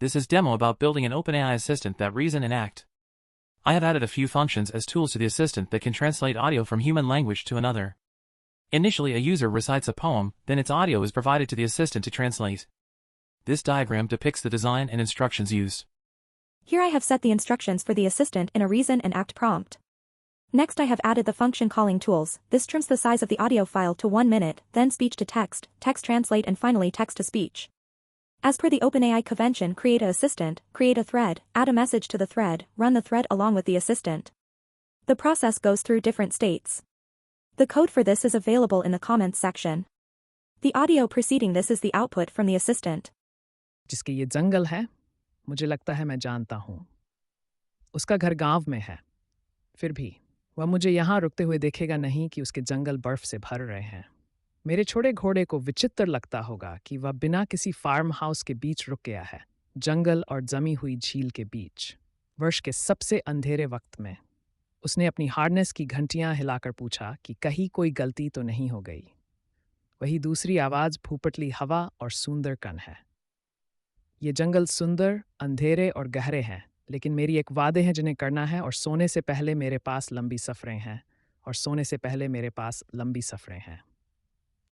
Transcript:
This is demo about building an OpenAI assistant that reason and act. I have added a few functions as tools to the assistant that can translate audio from human language to another. Initially, a user recites a poem, then its audio is provided to the assistant to translate. This diagram depicts the design and instructions used. Here I have set the instructions for the assistant in a reason and act prompt. Next I have added the function calling tools. This trims the size of the audio file to 1 minute, then speech to text, text translate and finally text to speech. As per the OpenAI convention, create a assistant, create a thread, add a message to the thread, run the thread along with the assistant. The process goes through different states. The code for this is available in the comments section. The audio preceding this is the output from the assistant. जिसके ये जंगल है, मुझे लगता है मैं जानता हूँ। उसका घर गांव में है। फिर भी वह मुझे यहाँ रुकते हुए देखेगा नहीं कि उसके जंगल बर्फ से भर रहे हैं। मेरे छोटे घोड़े को विचित्र लगता होगा कि वह बिना किसी फार्म हाउस के बीच रुक गया है, जंगल और जमी हुई झील के बीच। वर्ष के सबसे अंधेरे वक्त में उसने अपनी हार्नेस की घंटियां हिलाकर पूछा कि कहीं कोई गलती तो नहीं हो गई। वही दूसरी आवाज़ फूफटली हवा और सुंदर कण है। ये जंगल सुंदर, अंधेरे और गहरे हैं, लेकिन मेरी एक वादे हैं जिन्हें करना है और सोने से पहले मेरे पास लंबी सफ़रें हैं।